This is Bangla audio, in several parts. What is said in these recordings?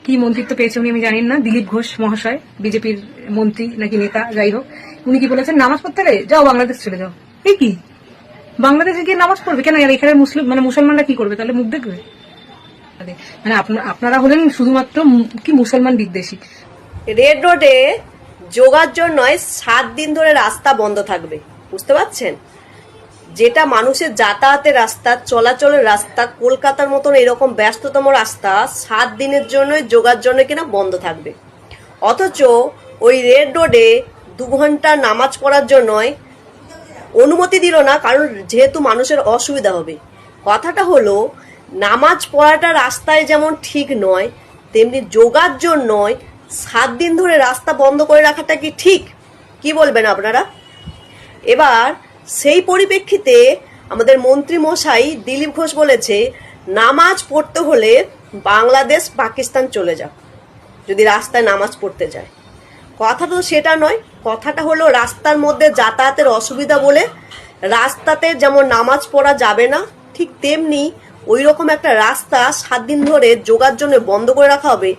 কি মন্ত্রিত্ব পেয়েছে উনি আমি জানি না, দিলীপ ঘোষ মহাশয়, বিজেপির মন্ত্রী নাকি নেতা, যাই হোক, উনি কি বলেছেন নামাজ পড়তে গেলে যাও বাংলাদেশ চলে যাও। এই কি বাংলাদেশে গিয়ে নামাজ পড়বে কেন? এখানে মুসলিম মুসলমানরা কি করবে তাহলে? মুখ দেখবে? মানে আপনারা হলেন শুধুমাত্র কি মুসলমান বিদ্বেষী। রেড রোডে যোগার জন্য 7 দিন ধরে রাস্তা বন্ধ থাকবে, বুঝতে পারছেন? যেটা মানুষের যাতায়াতের রাস্তা, চলাচলের রাস্তা, কলকাতার মতন এরকম ব্যস্ততম রাস্তা 7 দিনের জন্য যোগার জন্য কিনা বন্ধ থাকবে। অথচ ওই রেড রোডে 2 ঘন্টা নামাজ পড়ার জন্য অনুমতি দিল না, কারণ যেহেতু মানুষের অসুবিধা হবে। কথাটা হলো, নামাজ পড়াটা রাস্তায় যেমন ঠিক নয়, তেমনি যোগার জন্য 7 দিন ধরে রাস্তা বন্ধ করে রাখাটা কি ঠিক? কি বলবেন আপনারা? এবার সেই পরিপ্রেক্ষিতে আমাদের মন্ত্রী মশাই দিলীপ ঘোষ বলেছে, নামাজ পড়তে হলে বাংলাদেশ পাকিস্তান চলে যাও যদি রাস্তায় নামাজ পড়তে যায়। কথাটা তো সেটা নয়। কথাটা হলো, রাস্তার মধ্যে যাতায়াতের অসুবিধা বলে রাস্তাতে যেমন নামাজ পড়া যাবে না, ঠিক তেমনি ওই রকম একটা রাস্তা 7 দিন ধরে যোগার জন্য বন্ধ করে রাখা হবে।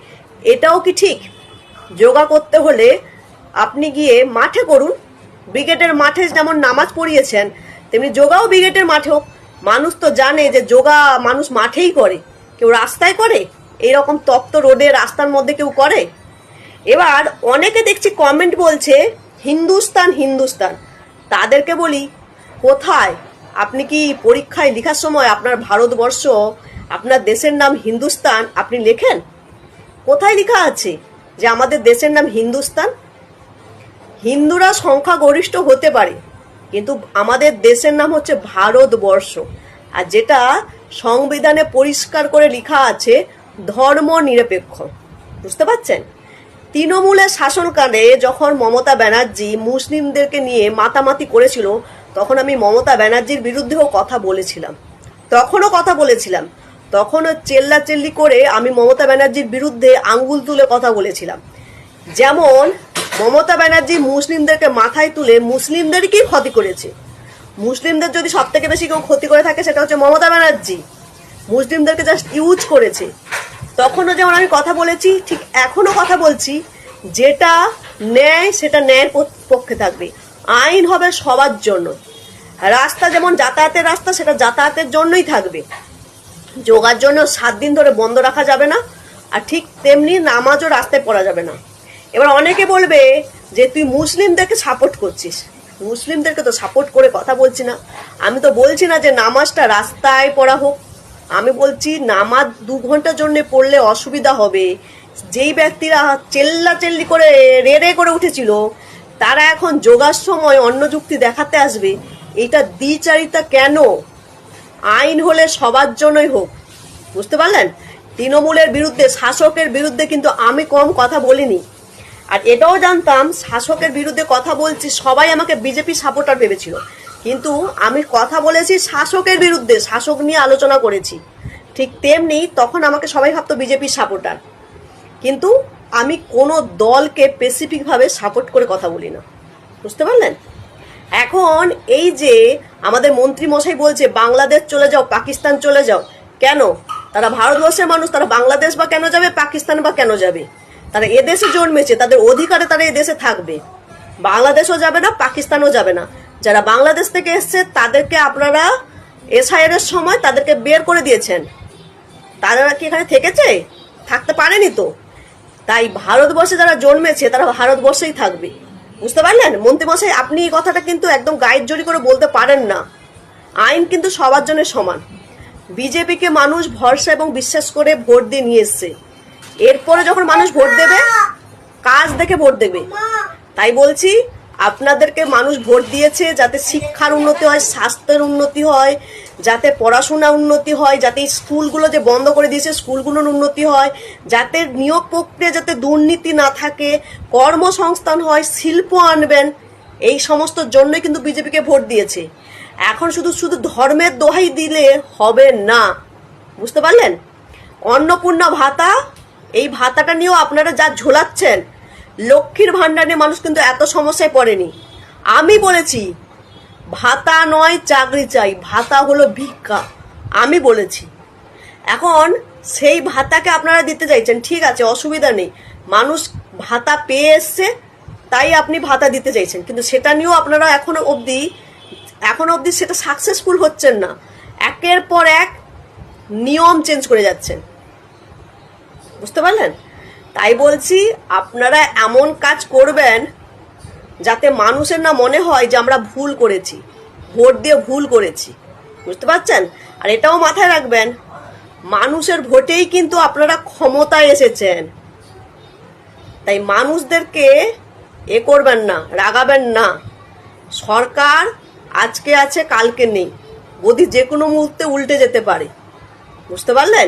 এটাও কি ঠিক? যোগা করতে হলে আপনি গিয়ে মাঠে করুন, ব্রিগেডের মাঠে যেমন নামাজ পড়িয়েছেন তেমনি যোগাও ব্রিগেডের মাঠেও। মানুষ তো জানে যে যোগা মানুষ মাঠেই করে, কেউ রাস্তায় করে? এইরকম তপ্ত রোডে রাস্তার মধ্যে কেউ করে? এবার অনেকে দেখছি কমেন্ট বলছে হিন্দুস্তান হিন্দুস্তান। তাদেরকে বলি, কোথায়? আপনি কি পরীক্ষায় লেখার সময় আপনার ভারতবর্ষ, আপনার দেশের নাম হিন্দুস্তান আপনি লেখেন? কোথায় লেখা আছে যে আমাদের দেশের নাম হিন্দুস্তান? হিন্দুরা সংখ্যাগরিষ্ঠ হতে পারে, কিন্তু আমাদের দেশের নাম হচ্ছে ভারতবর্ষ। আর যেটা সংবিধানে পরিষ্কার করে লেখা আছে ধর্ম নিরপেক্ষ, বুঝতে পারছেন? তৃণমূলের শাসনকালে যখন মমতা ব্যানার্জি মুসলিমদেরকে নিয়ে মাতামাতি করেছিল, তখন আমি মমতা ব্যানার্জির বিরুদ্ধেও কথা বলেছিলাম। তখনও চেল্লাচেল্লি করে আমি মমতা ব্যানার্জির বিরুদ্ধে আঙ্গুল তুলে কথা বলেছিলাম। যেমন মমতা ব্যানার্জি মুসলিমদেরকে মাথায় তুলে মুসলিমদেরকেই ক্ষতি করেছে। মুসলিমদের যদি সব থেকে বেশি কেউ ক্ষতি করে থাকে সেটা হচ্ছে মমতা ব্যানার্জি। মুসলিমদেরকে জাস্ট ইউজ করেছে। তখনও যেমন আমি কথা বলেছি, ঠিক এখনো কথা বলছি, যেটা ন্যায় সেটা ন্যায়ের পক্ষে থাকবে। আইন হবে সবার জন্য। রাস্তা যেমন যাতায়াতের রাস্তা, সেটা যাতায়াতের জন্যই থাকবে। যোগার জন্য 7 দিন ধরে বন্ধ রাখা যাবে না, আর ঠিক তেমনি নামাজও রাস্তায় পড়া যাবে না। এবার অনেকে বলবে যে তুই মুসলিমদেরকে সাপোর্ট করছিস। মুসলিমদেরকে তো সাপোর্ট করে কথা বলছি না। আমি তো বলছি না যে নামাজটা রাস্তায় পড়া হোক। আমি বলছি নামাজ 2 ঘন্টার জন্য পড়লে অসুবিধা হবে। যেই ব্যক্তিরা চেল্লাচেল্লি করে রে করে উঠেছিল, তারা এখন যোগার সময় অন্য যুক্তি দেখাতে আসবে। এটা দ্বিচারিতা কেন? আইন হলে সবার জন্যই হোক, বুঝতে পারলেন? তৃণমূলের বিরুদ্ধে, শাসকের বিরুদ্ধে কিন্তু আমি কম কথা বলিনি। আর এটাও জানতাম শাসকের বিরুদ্ধে কথা বলছি, সবাই আমাকে বিজেপি সাপোর্টার ভেবেছিল, কিন্তু আমি কথা বলেছি শাসকের বিরুদ্ধে, শাসক নিয়ে আলোচনা করেছি। ঠিক তেমনি তখন আমাকে সবাই ভাবতো বিজেপির সাপোর্টার, কিন্তু আমি কোনো দলকে স্পেসিফিকভাবে সাপোর্ট করে কথা বলি না, বুঝতে পারলেন? এখন এই যে আমাদের মন্ত্রী মশাই বলছে বাংলাদেশ চলে যাও, পাকিস্তান চলে যাও, কেন? তারা ভারতবর্ষের মানুষ, তারা বাংলাদেশ বা কেন যাবে, পাকিস্তান বা কেন যাবে? তারা এদেশে জন্মেছে, তাদের অধিকারে তারা এদেশে থাকবে। বাংলাদেশও যাবে না, পাকিস্তানও যাবে না। যারা বাংলাদেশ থেকে এসছে তাদেরকে আপনারা এসআইআর এর সময় তাদেরকে বের করে দিয়েছেন। তারা কি এখানে থেকেছে? থাকতে পারেনি তো। তাই ভারতবর্ষে যারা জন্মেছে তারা ভারতবর্ষেই থাকবে, বুঝতে পারলেন? মন্ত্রীমশাই, আপনি এই কথাটা কিন্তু একদম গাইড জোরি করে বলতে পারেন না। আইন কিন্তু সবার জন্য সমান। বিজেপিকে মানুষ ভরসা এবং বিশ্বাস করে ভোট দিয়ে নিয়ে এসছে। এরপরে যখন মানুষ ভোট দেবে, কাজ দেখে ভোট দেবে। তাই বলছি, আপনাদেরকে মানুষ ভোট দিয়েছে যাতে শিক্ষার উন্নতি হয়, স্বাস্থ্যের উন্নতি হয়, যাতে পড়াশোনা উন্নতি হয়, যাতে স্কুলগুলো যে বন্ধ করে দিয়েছে স্কুলগুলোর উন্নতি হয়, যাতে নিয়োগ প্রক্রিয়া যাতে দুর্নীতি না থাকে, কর্মসংস্থান হয়, শিল্প আনবেন, এই সমস্ত জন্যই কিন্তু বিজেপিকে ভোট দিয়েছে। এখন শুধু শুধু ধর্মের দোহাই দিলে হবে না, বুঝতে পারলেন? অন্নপূর্ণা ভাতা, এই ভাতাটা নিয়েও আপনারা যা ঝোলাচ্ছেন, লক্ষ্মীর ভান্ডার নিয়ে মানুষ কিন্তু এত সমস্যায় পড়েনি। আমি বলেছি ভাতা নয় চাকরি চাই, ভাতা হলো ভিক্ষা, আমি বলেছি। এখন সেই ভাতাকে আপনারা দিতে চাইছেন, ঠিক আছে, অসুবিধা নেই, মানুষ ভাতা পেয়ে এসছে তাই আপনি ভাতা দিতে চাইছেন, কিন্তু সেটা নিয়েও আপনারা এখনো অবধি সেটা সাকসেসফুল হচ্ছেন না। একের পর এক নিয়ম চেঞ্জ করে যাচ্ছেন, বুঝতে পারলেন? তাই বলছি আপনারা এমন কাজ করবেন যাতে মানুষের না মনে হয় যে আমরা ভুল করেছি, ভোট দিয়ে ভুল করেছি, বুঝতে পারছেন? আর এটাও মাথায় রাখবেন, মানুষের ভোটেই কিন্তু আপনারা ক্ষমতায় এসেছেন, তাই মানুষদেরকে করবেন না, রাগাবেন না। সরকার আজকে আছে কালকে নেই, গদি যে কোনো মুহূর্তে উল্টে যেতে পারে, বুঝতে পারলেন?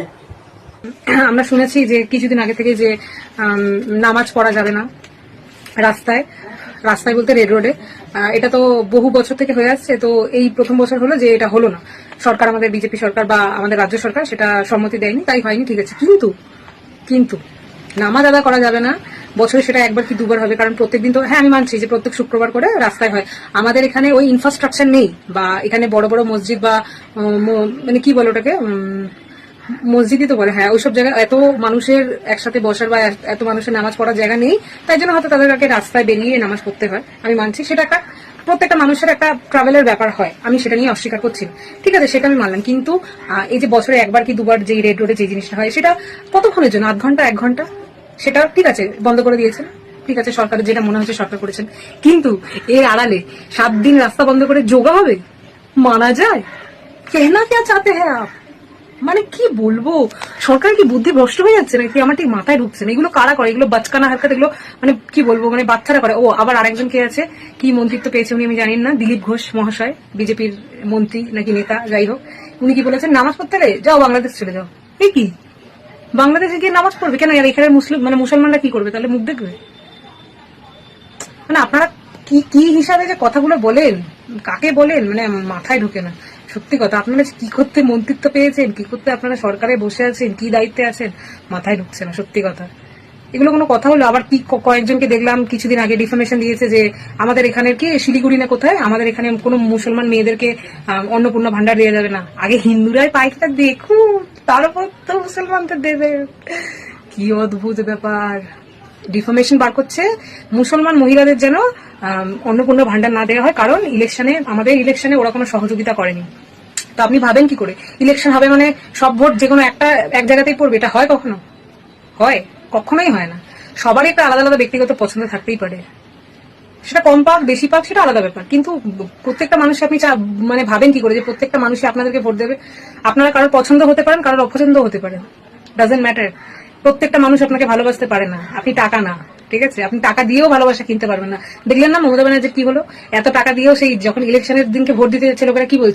আমরা শুনেছি যে কিছুদিন আগে থেকে যে নামাজ পড়া যাবে না রাস্তায় বলতে রেড রোডে, এটা তো বহু বছর থেকে হয়ে আসছে। তো এই প্রথম বছর হলো যে এটা হলো না, সরকার, আমাদের বিজেপি সরকার বা আমাদের রাজ্য সরকার সেটা সম্মতি দেয়নি, তাই হয়নি, ঠিক আছে। কিন্তু নামাজ আদা করা যাবে না বছরে, সেটা একবার কি দুবার হবে, কারণ প্রত্যেকদিন তো, হ্যাঁ আমি মানছি যে প্রত্যেক শুক্রবার করে রাস্তায় হয়। আমাদের এখানে ওই ইনফ্রাস্ট্রাকচার নেই, বা এখানে বড় বড় মসজিদ বা মানে কি বলে ওটাকে, মসজিদই তো বলে, হ্যাঁ ওইসব জায়গায় এত মানুষের একসাথে বসার বা এত মানুষের নামাজ পড়ার জায়গা নেই, তাই জন্য হয়তো তাদেরকে রাস্তায় বেরিয়ে নামাজ পড়তে হয়। আমি মানছি সেটা একটা প্রত্যেকটা মানুষের একটা ট্রাভেলের ব্যাপার হয়, আমি সেটা নিয়ে অস্বীকার করছি, ঠিক আছে, সেটা আমি মানলাম। কিন্তু এই যে বছরে একবার কি দুবার যে রেড রোডে যে জিনিসটা হয়, সেটা কতক্ষণের জন্য, 0.5 ঘন্টা 1 ঘন্টা, সেটা ঠিক আছে বন্ধ করে দিয়েছেন, ঠিক আছে, সরকারের যেটা মনে হচ্ছে সরকার করেছেন। কিন্তু এর আড়ালে 7 দিন রাস্তা বন্ধ করে যোগা হবে, মানা যায়? কেনা কে চাতে হ্যাঁ আপ, মানে কি বলবো, সরকার কি বুদ্ধি ভ্রষ্ট হয়ে যাচ্ছে নাকি, আমার ঠিক মাথায় ঢুকছে না। এগুলো কারা করে, এগুলো বাচকানা হারকাত, এগুলো মানে কি বলবো, মানে বাচ্চারা করে। ও আবার আরেকজন কে আছে, কি মন্ত্রিত্ব পেয়েছে উনি, আমি জানি না, দিলীপ ঘোষ মহাশয়, বিজেপির মন্ত্রী নাকি নেতা, যাই হোক, উনি কি বলেছেন, নামাজ পড়তে গেলে যাও বাংলাদেশ চলে যাও। এই কি, বাংলাদেশে গিয়ে নামাজ পড়বে কেন? আর এখানে মুসলমানরা কি করবে তাহলে, মুখ দেখবে? মানে আপনারা কি কি হিসাবে যে কথাগুলো বলেন, কাকে বলেন, মানে মাথায় ঢোকে না সত্যি কথা। আপনারা কি করতে মন্ত্রিত্ব পেয়েছেন, কি করতে আপনারা সরকারে বসে আছেন, কি দায়িত্বে আছেন, মাথায় ঢুকছে না সত্যি কথা। এগুলো কোনো কথা হলো? আবার কি কয়েকজনকে দেখলাম কিছুদিন আগে ডিফামেশন দিয়েছে যে আমাদের এখানের কি শিলিগুড়ি না কোথায়, আমাদের এখানে কোনো মুসলমান মেয়েদেরকে অন্নপূর্ণা ভান্ডার দেওয়া যাবে না। আগে হিন্দুরাই পাইকটা দেখুন, তারপর তো মুসলমানদের দেবে। কি অদ্ভুত ব্যাপার, ডিফামেশন বার করছে মুসলমান মহিলাদের যেন অন্নপূর্ণা ভান্ডার না দেওয়া হয়, কারণ আমাদের ইলেকশনে ওরা কোনো সহযোগিতা করেনি। তো আপনি ভাবেন কি করে ইলেকশন হবে মানে সব ভোট যে কোনো এক জায়গাতেই পড়বে? এটা হয় কখনো? হয়? কখনোই হয় না। সবারই একটা আলাদা আলাদা ব্যক্তিগত পছন্দ থাকতেই পারে, সেটা কম পাক বেশি পাক সেটা আলাদা ব্যাপার, কিন্তু প্রত্যেকটা মানুষ আপনি মানে ভাবেন কি করে যে প্রত্যেকটা মানুষই আপনাদেরকে ভোট দেবে? আপনারা কারোর পছন্দ হতে পারেন, কারোর অপছন্দ হতে পারেন, ডাজেন্ট ম্যাটার। প্রত্যেকটা মানুষ আপনাকে ভালোবাসতে পারে না, আপনি টাকা না, ঠিক আছে, আপনি টাকা দিয়েও ভালোবাসা কিনতে পারবেন না। দেখলেন না মমতা ব্যানার্জি কি হলো, এত টাকা দিয়েও সেই যখন ইলেকশনের দিনকে ভোট দিতে যাচ্ছে লোকেরা কি বলছে,